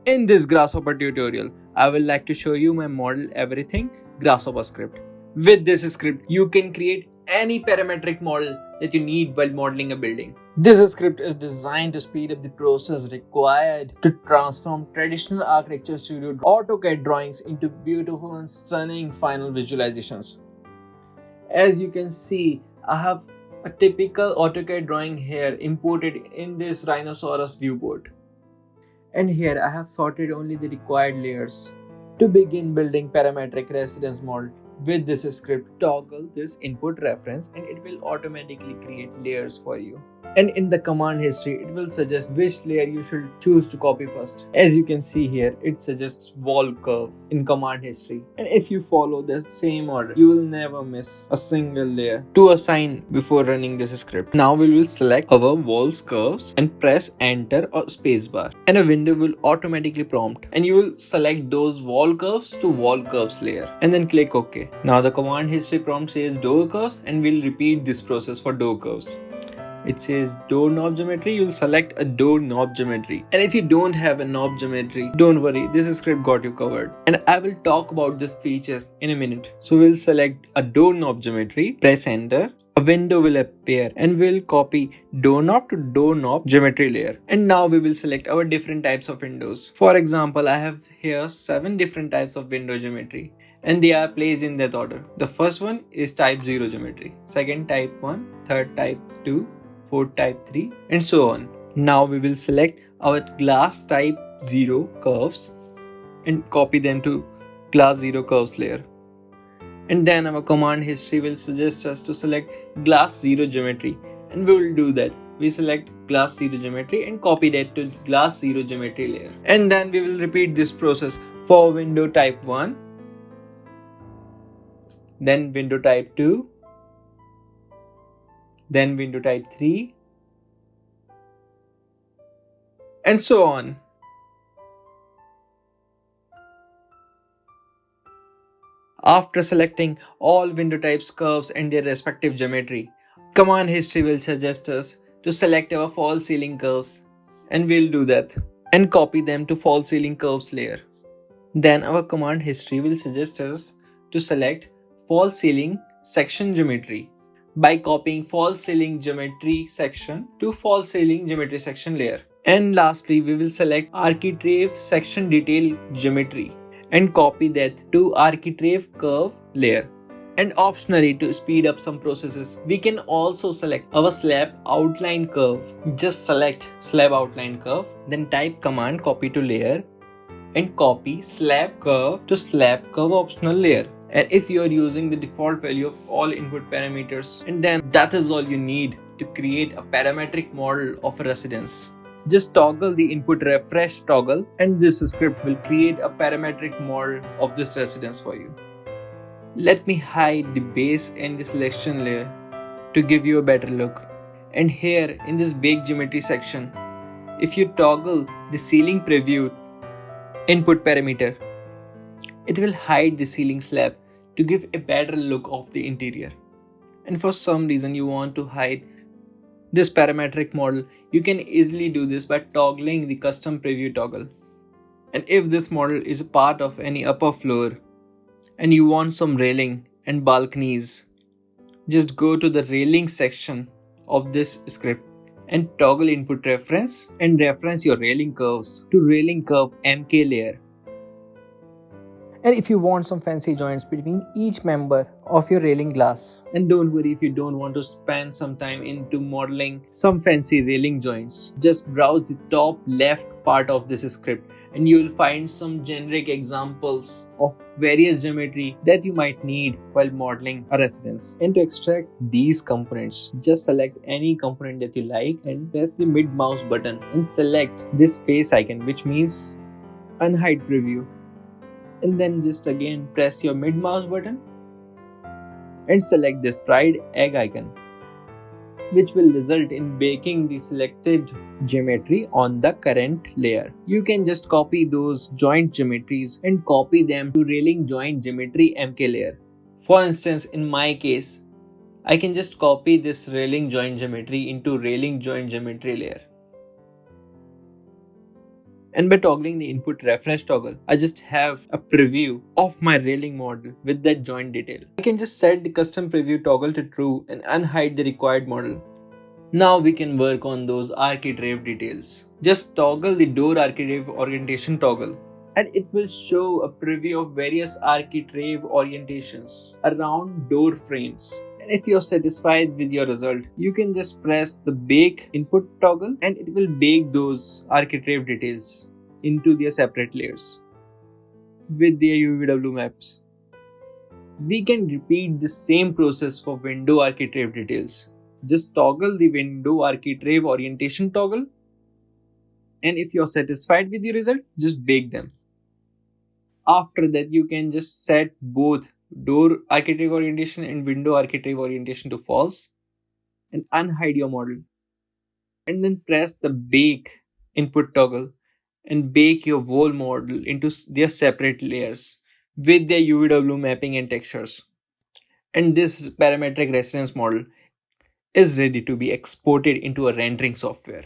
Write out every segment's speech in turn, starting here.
In this Grasshopper tutorial, I will like to show you my model everything Grasshopper script. With this script, you can create any parametric model that you need while modeling a building. This script is designed to speed up the process required to transform traditional Architecture Studio AutoCAD drawings into beautiful and stunning final visualizations. As you can see, I have a typical AutoCAD drawing here imported in this Rhinoceros viewport. And here I have sorted only the required layers. To begin building parametric residence model, with this script, toggle this input reference and it will automatically create layers for you. And in the command history, it will suggest which layer you should choose to copy first. As you can see here, it suggests wall curves in command history. And if you follow the same order, you will never miss a single layer to assign before running this script. Now we will select our walls curves and press enter or spacebar. And a window will automatically prompt. And you will select those wall curves to wall curves layer. And then click OK. Now the command history prompt says door curves and we'll repeat this process for door curves. It says door knob geometry, you'll select a door knob geometry. And if you don't have a knob geometry, don't worry, this script got you covered. And I will talk about this feature in a minute. So we'll select a door knob geometry, press enter, a window will appear and we'll copy doorknob to doorknob geometry layer. And now we will select our different types of windows. For example, I have here 7 different types of window geometry. And they are placed in that order. The first one is type 0 geometry, second type 1, third type 2, fourth type 3, and so on. Now we will select our glass type 0 curves and copy them to glass 0 curves layer. And then our command history will suggest us to select glass 0 geometry, and we will do that. We select glass 0 geometry and copy that to glass 0 geometry layer. And then we will repeat this process for window type 1, then window type 2, then window type 3, and so on. After selecting all window types, curves and their respective geometry, command history will suggest us to select our false ceiling curves, and we'll do that and copy them to false ceiling curves layer. Then our command history will suggest us to select false ceiling section geometry by copying false ceiling geometry section to false ceiling geometry section layer. And lastly, we will select Architrave section detail geometry and copy that to Architrave curve layer. And optionally, to speed up some processes, we can also select our slab outline curve. Just select slab outline curve, then type command copy to layer and copy slab curve to slab curve optional layer. And if you are using the default value of all input parameters, and then that is all you need to create a parametric model of a residence. Just toggle the input refresh toggle and this script will create a parametric model of this residence for you. Let me hide the base and the selection layer to give you a better look. And here in this bake geometry section, if you toggle the ceiling preview input parameter, it will hide the ceiling slab to give a better look of the interior. And for some reason you want to hide this parametric model, you can easily do this by toggling the custom preview toggle. And if this model is a part of any upper floor and you want some railing and balconies, just go to the railing section of this script and toggle input reference and reference your railing curves to railing curve MK layer. And if you want some fancy joints between each member of your railing glass, and don't worry if you don't want to spend some time into modeling some fancy railing joints, just browse the top left part of this script and you will find some generic examples of various geometry that you might need while modeling a residence. And to extract these components, just select any component that you like and press the mid mouse button and select this face icon, which means unhide preview. And then just again press your mid mouse button and select this fried egg icon, which will result in baking the selected geometry on the current layer. You can just copy those joint geometries and copy them to railing joint geometry MK layer. For instance, in my case, I can just copy this railing joint geometry into railing joint geometry layer. And by toggling the input reference toggle, I just have a preview of my railing model with that joint detail. I can just set the custom preview toggle to true and unhide the required model. Now we can work on those Architrave details. Just toggle the door Architrave orientation toggle and it will show a preview of various Architrave orientations around door frames. And if you're satisfied with your result, you can just press the bake input toggle and it will bake those Architrave details into their separate layers with their UVW maps. We can repeat the same process for window Architrave details. Just toggle the window Architrave orientation toggle and if you're satisfied with the result, just bake them. After that, you can just set both door Architrave orientation and window Architrave orientation to false and unhide your model. And then press the bake input toggle and bake your whole model into their separate layers with their UVW mapping and textures. And this parametric residence model is ready to be exported into a rendering software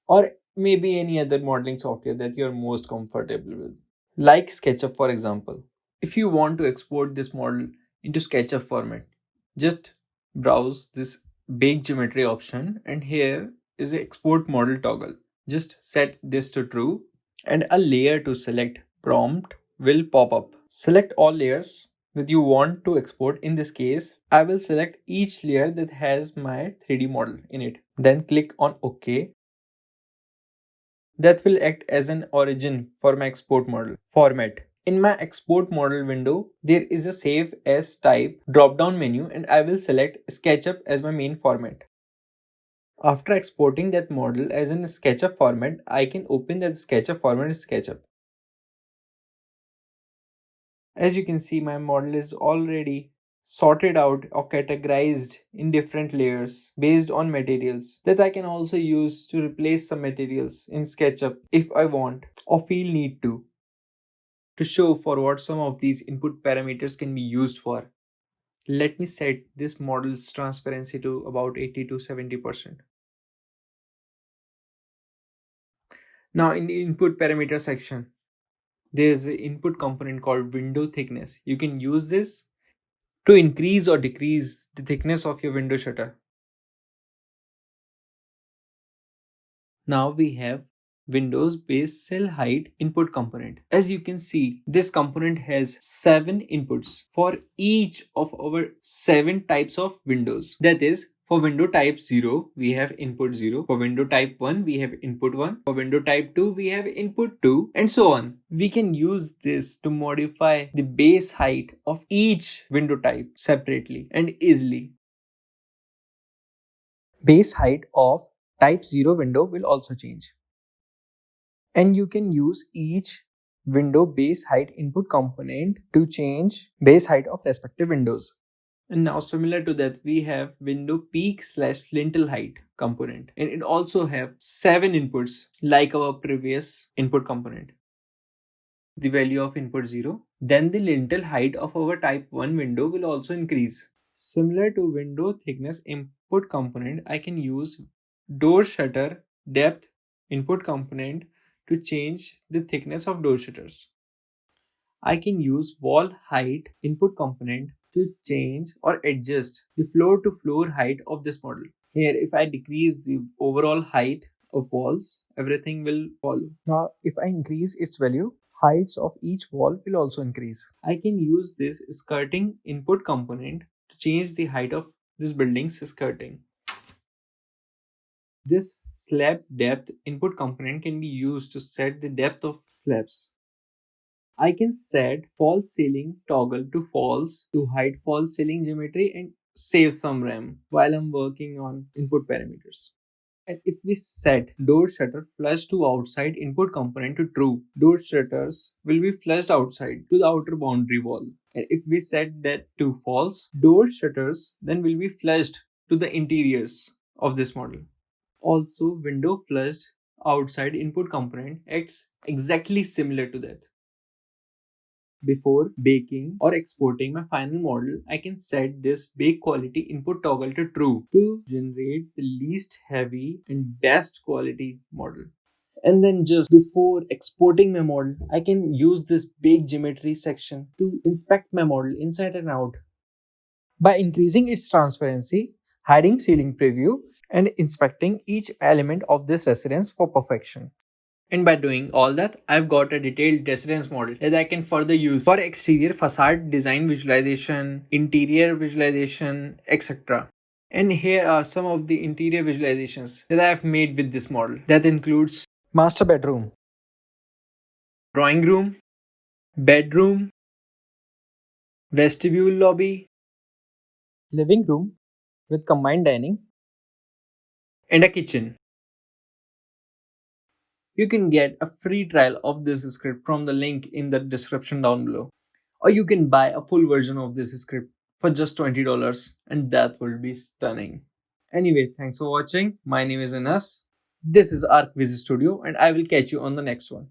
or maybe any other modeling software that you're most comfortable with, like SketchUp, for example. If you want to export this model into SketchUp format, just browse this bake geometry option and here is the export model toggle. Just set this to true and a layer to select prompt will pop up. Select all layers that you want to export. In this case, I will select each layer that has my 3D model in it. Then click on OK. That will act as an origin for my export model format. In my export model window, there is a save as type drop down menu and I will select SketchUp as my main format. After exporting that model as in SketchUp format, I can open that SketchUp format as SketchUp. As you can see, my model is already sorted out or categorized in different layers based on materials that I can also use to replace some materials in SketchUp if I want or feel need to show for what some of these input parameters can be used for. Let me set this model's transparency to about 80 to 70%. Now in the input parameter section, there is an input component called window thickness. You can use this to increase or decrease the thickness of your window shutter. Now we have Windows base cell height input component. As you can see, this component has 7 inputs for each of our 7 types of windows. That is, for window type 0, we have input 0. For window type 1, we have input 1. For window type 2, we have input 2 and so on. We can use this to modify the base height of each window type separately and easily. Base height of type 0 window will also change. And you can use each window base height input component to change base height of respective windows. And now similar to that, we have window peak / lintel height component. And it also have 7 inputs like our previous input component. The value of input 0. Then the lintel height of our type 1 window will also increase. Similar to window thickness input component, I can use door shutter depth input component to change the thickness of door shutters. I can use wall height input component to change or adjust the floor to floor height of this model. Here, if I decrease the overall height of walls, everything will follow. Now, if I increase its value, heights of each wall will also increase. I can use this skirting input component to change the height of this building's skirting. This slab depth input component can be used to set the depth of slabs. I can set false ceiling toggle to false to hide false ceiling geometry and save some RAM while I'm working on input parameters. And if we set door shutter flush to outside input component to true, door shutters will be flushed outside to the outer boundary wall. And if we set that to false, door shutters then will be flushed to the interiors of this model. Also, window flushed outside input component acts exactly similar to that. Before baking or exporting my final model, I can set this bake quality input toggle to true to generate the least heavy and best quality model. And then just before exporting my model, I can use this bake geometry section to inspect my model inside and out by increasing its transparency, hiding ceiling preview, and inspecting each element of this residence for perfection. And by doing all that, I've got a detailed residence model that I can further use for exterior facade design visualization, interior visualization, etc. And here are some of the interior visualizations that I have made with this model. That includes master bedroom, drawing room, bedroom, vestibule lobby, living room with combined dining, and a kitchen. You can get a free trial of this script from the link in the description down below. Or you can buy a full version of this script for just $20, and that will be stunning. Anyway, thanks for watching. My name is Anas. This is Archwiz Studio, and I will catch you on the next one.